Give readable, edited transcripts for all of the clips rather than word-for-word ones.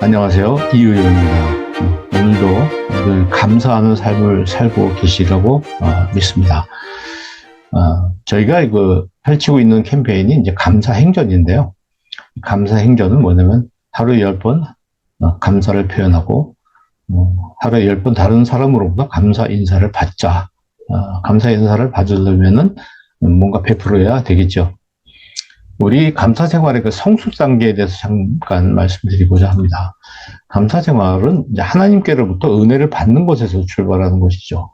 안녕하세요. 이의용입니다. 오늘도 늘 감사하는 삶을 살고 계시라고 믿습니다. 저희가 펼치고 있는 캠페인이 이제 감사행전인데요. 감사행전은 뭐냐면 하루에 10번 감사를 표현하고 하루에 10번 다른 사람으로부터 감사 인사를 받자. 감사 인사를 받으려면은 뭔가 베풀어야 되겠죠. 우리 감사 생활의 그 성숙 단계에 대해서 잠깐 말씀드리고자 합니다. 감사 생활은 이제 하나님께로부터 은혜를 받는 것에서 출발하는 것이죠.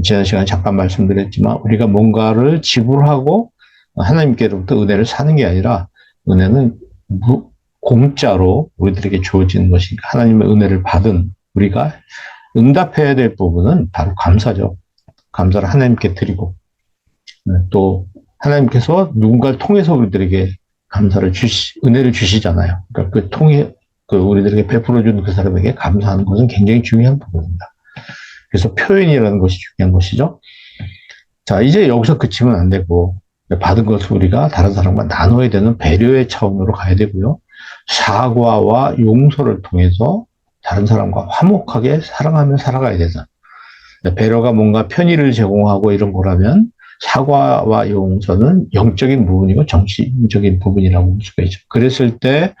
지난 시간에 잠깐 말씀드렸지만 우리가 뭔가를 지불하고 하나님께로부터 은혜를 사는 게 아니라 은혜는 공짜로 우리들에게 주어지는 것이니까 하나님의 은혜를 받은 우리가 응답해야 될 부분은 바로 감사죠. 감사를 하나님께 드리고 또 하나님께서 누군가를 통해서 우리들에게 은혜를 주시잖아요. 그러니까 우리들에게 베풀어주는 그 사람에게 감사하는 것은 굉장히 중요한 부분입니다. 그래서 표현이라는 것이 중요한 것이죠. 자, 이제 여기서 그치면 안 되고, 받은 것을 우리가 다른 사람과 나눠야 되는 배려의 차원으로 가야 되고요. 사과와 용서를 통해서 다른 사람과 화목하게 사랑하며 살아가야 되다. 배려가 뭔가 편의를 제공하고 이런 거라면 사과와 용서는 영적인 부분이고 정신적인 부분이라고 볼 수가 있죠. 그랬을 때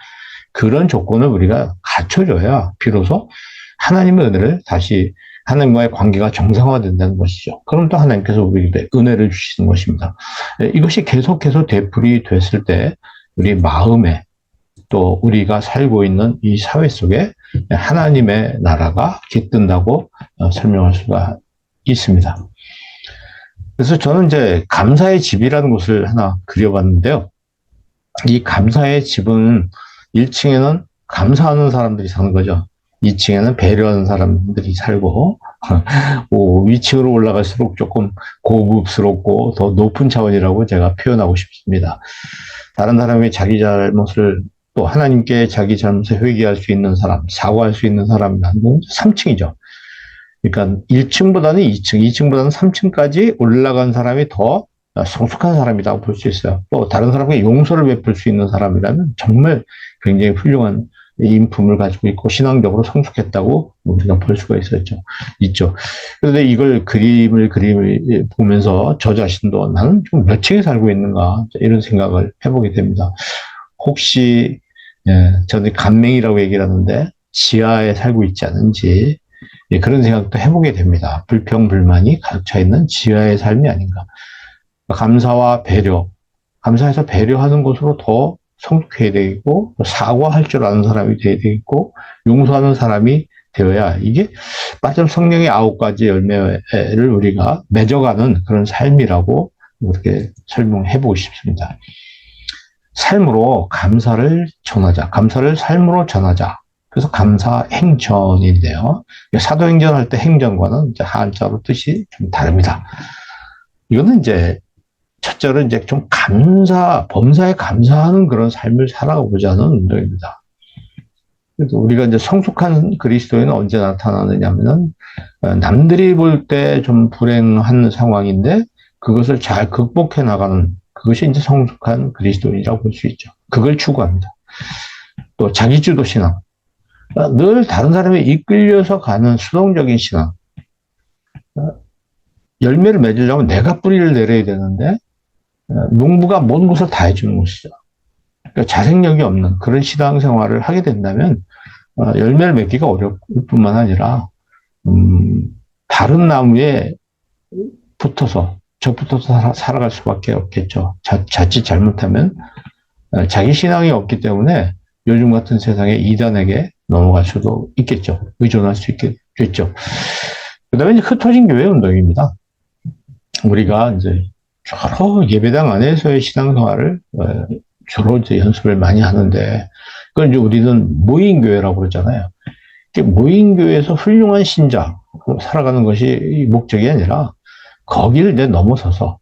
그런 조건을 우리가 갖춰줘야 비로소 하나님의 은혜를 다시 하나님과의 관계가 정상화된다는 것이죠. 그럼 또 하나님께서 우리에게 은혜를 주시는 것입니다. 이것이 계속해서 되풀이 됐을 때 우리 마음에 또 우리가 살고 있는 이 사회 속에 하나님의 나라가 깃든다고 설명할 수가 있습니다. 그래서 저는 이제 감사의 집이라는 곳을 하나 그려봤는데요. 이 감사의 집은 1층에는 감사하는 사람들이 사는 거죠. 2층에는 배려하는 사람들이 살고, 위층으로 올라갈수록 조금 고급스럽고 더 높은 차원이라고 제가 표현하고 싶습니다. 다른 사람의 자기 잘못을 또 하나님께 자기 잘못을 회개할 수 있는 사람, 사과할 수 있는 사람이라는 건 3층이죠. 그러니까 1층보다는 2층, 2층보다는 3층까지 올라간 사람이 더 성숙한 사람이라고 볼 수 있어요. 또 다른 사람에게 용서를 베풀 수 있는 사람이라면 정말 굉장히 훌륭한 인품을 가지고 있고 신앙적으로 성숙했다고 우리가 볼 수가 있죠. 그런데 이걸 그림을 보면서 저 자신도 나는 좀 몇 층에 살고 있는가 이런 생각을 해보게 됩니다. 혹시 저는 간맹이라고 얘기를 하는데 지하에 살고 있지 않은지 그런 생각도 해보게 됩니다. 불평불만이 가득 차 있는 지하의 삶이 아닌가. 감사와 배려, 감사해서 배려하는 것으로 더 성숙해야 되겠고, 사과할 줄 아는 사람이 되어야 되겠고, 용서하는 사람이 되어야 이게 빠져 성령의 9가지 열매를 우리가 맺어가는 그런 삶이라고 그렇게 설명해보고 싶습니다. 삶으로 감사를 전하자. 감사를 삶으로 전하자. 그래서 감사행전인데요. 사도행전 할 때 행전과는 이제 한자로 뜻이 좀 다릅니다. 이거는 이제 첫째로 이제 좀 범사에 감사하는 그런 삶을 살아가고자 하는 운동입니다. 그래서 우리가 이제 성숙한 그리스도인은 언제 나타나느냐면은 남들이 볼 때 좀 불행한 상황인데 그것을 잘 극복해 나가는 그것이 이제 성숙한 그리스도인이라고 볼 수 있죠. 그걸 추구합니다. 또 자기주도 신앙. 늘 다른 사람에 이끌려서 가는 수동적인 신앙. 열매를 맺으려면 내가 뿌리를 내려야 되는데 농부가 모든 것을 다 해주는 것이죠. 그러니까 자생력이 없는 그런 신앙생활을 하게 된다면 열매를 맺기가 어려울 뿐만 아니라 다른 나무에 붙어서 살아갈 수밖에 없겠죠. 자칫 잘못하면 자기 신앙이 없기 때문에 요즘 같은 세상에 이단에게 넘어갈 수도 있겠죠. 의존할 수 있겠죠. 그 다음에 이제 흩어진 교회 운동입니다. 우리가 이제 주로 예배당 안에서의 신앙생활을 주로 이제 연습을 많이 하는데, 그건 이제 우리는 모임교회라고 그러잖아요. 모임교회에서 훌륭한 신자로 살아가는 것이 목적이 아니라, 거기를 이제 넘어서서,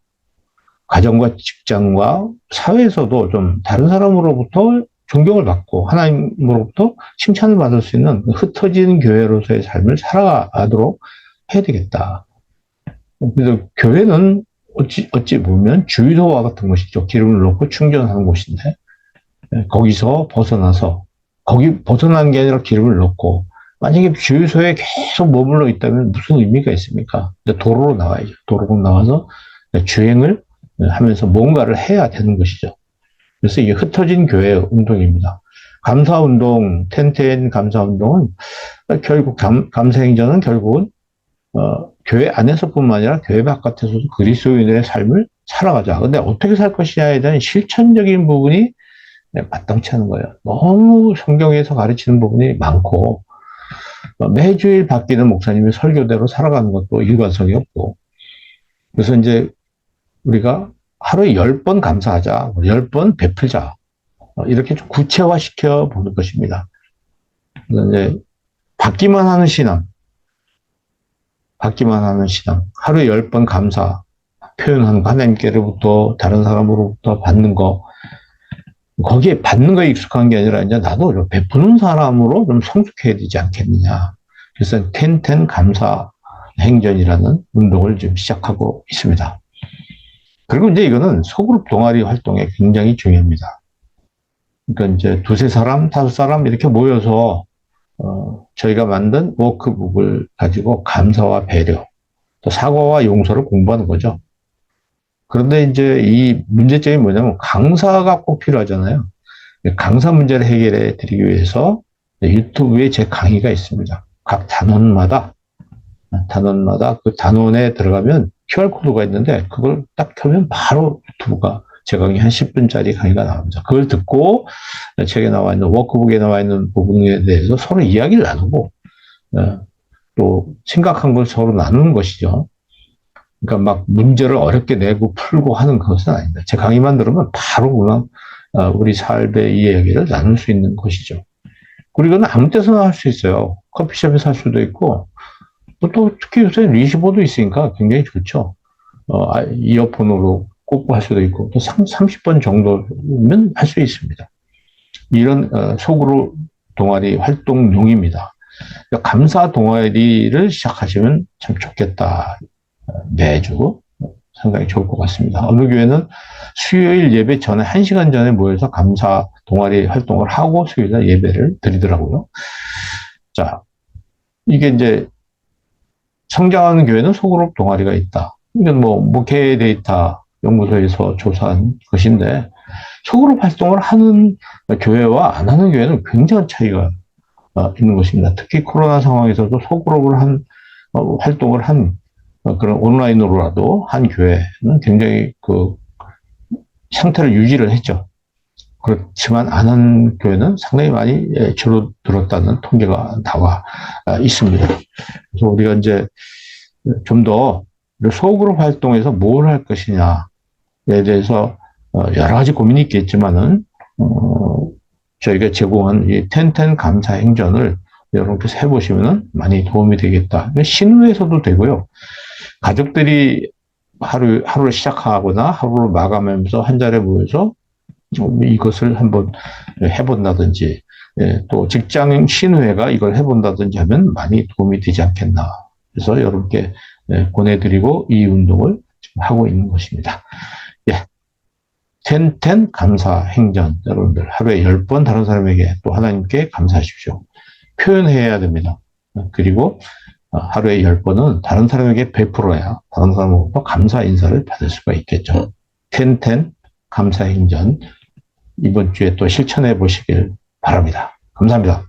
가정과 직장과 사회에서도 좀 다른 사람으로부터 존경을 받고, 하나님으로부터 칭찬을 받을 수 있는 흩어진 교회로서의 삶을 살아가도록 해야 되겠다. 그래서 교회는 어찌 보면 주유소와 같은 것이죠. 기름을 넣고 충전하는 곳인데, 거기서 벗어나서 거기 벗어난 게 아니라 기름을 넣고, 만약에 주유소에 계속 머물러 있다면 무슨 의미가 있습니까? 이제 도로로 나와야죠. 도로로 나와서 주행을 하면서 뭔가를 해야 되는 것이죠. 그래서 이게 흩어진 교회 운동입니다. 감사운동, 텐텐 감사운동은 결국 감사행전은 결국은 교회 안에서뿐만 아니라 교회 바깥에서도 그리스도인의 삶을 살아가자. 근데 어떻게 살 것이냐에 대한 실천적인 부분이 마땅치 않은 거예요. 너무 성경에서 가르치는 부분이 많고 매주일 바뀌는 목사님의 설교대로 살아가는 것도 일관성이 없고, 그래서 이제 우리가 하루에 10번 감사하자, 10번 베풀자, 이렇게 좀 구체화시켜 보는 것입니다. 이제 받기만 하는 신앙, 하루에 10번 감사 표현하는 거, 하나님께로부터 다른 사람으로부터 받는 거, 거기에 받는 거에 익숙한 게 아니라 이제 나도 베푸는 사람으로 좀 성숙해야 되지 않겠느냐. 그래서 텐텐 감사 행전이라는 운동을 지금 시작하고 있습니다. 그리고 이제 이거는 소그룹 동아리 활동에 굉장히 중요합니다. 그러니까 이제 두세 사람, 다섯 사람 이렇게 모여서 저희가 만든 워크북을 가지고 감사와 배려, 또 사과와 용서를 공부하는 거죠. 그런데 이제 이 문제점이 뭐냐면 강사가 꼭 필요하잖아요. 강사 문제를 해결해 드리기 위해서 유튜브에 제 강의가 있습니다. 각 단원마다 그 단원에 들어가면 QR코드가 있는데 그걸 딱 켜면 바로 유튜브가 제 강의 한 10분짜리 강의가 나옵니다. 그걸 듣고 책에 나와 있는 워크북에 나와 있는 부분에 대해서 서로 이야기를 나누고 또 생각한 걸 서로 나누는 것이죠. 그러니까 막 문제를 어렵게 내고 풀고 하는 것은 아닙니다. 제 강의만 들으면 바로 그냥 우리 삶의 이야기를 나눌 수 있는 것이죠. 그리고 이건 아무 때서나 할 수 있어요. 커피숍에서 할 수도 있고, 또 특히 요새 리시버도 있으니까 굉장히 좋죠. 이어폰으로 꽂고 할 수도 있고, 또 30번 정도면 할 수 있습니다. 이런 속으로 동아리 활동용입니다. 그러니까 감사 동아리를 시작하시면 참 좋겠다. 매주 상당히 좋을 것 같습니다. 어느 교회는 수요일 예배 전에 1시간 전에 모여서 감사 동아리 활동을 하고 수요일날 예배를 드리더라고요. 자, 이게 이제 성장하는 교회는 소그룹 동아리가 있다. 이건 뭐 목회 데이터 연구소에서 조사한 것인데 소그룹 활동을 하는 교회와 안 하는 교회는 굉장한 차이가 있는 것입니다. 특히 코로나 상황에서도 소그룹을 활동을 한 그런 온라인으로라도 한 교회는 굉장히 그 상태를 유지를 했죠. 그렇지만 안 한 교회는 상당히 많이 줄어들었다는 통계가 나와 있습니다. 그래서 우리가 이제 좀 더 소그룹 활동에서 뭘 할 것이냐에 대해서 여러 가지 고민이 있겠지만은 저희가 제공한 이 텐텐 감사 행전을 여러분께서 해보시면 많이 도움이 되겠다. 신우에서도 되고요. 가족들이 하루를 시작하거나 하루를 마감하면서 한 자리에 모여서 이것을 한번 해본다든지, 또 직장 신우회가 이걸 해본다든지 하면 많이 도움이 되지 않겠나. 그래서 여러분께 보내드리고 이 운동을 지금 하고 있는 것입니다. 예. 텐텐 감사 행전, 여러분들 하루에 10번 다른 사람에게 또 하나님께 감사하십시오. 표현해야 됩니다. 그리고 하루에 10번은 다른 사람에게 베풀어야 다른 사람으로부터 감사 인사를 받을 수가 있겠죠. 텐텐 감사 행전 이번 주에 또 실천해 보시길 바랍니다. 감사합니다.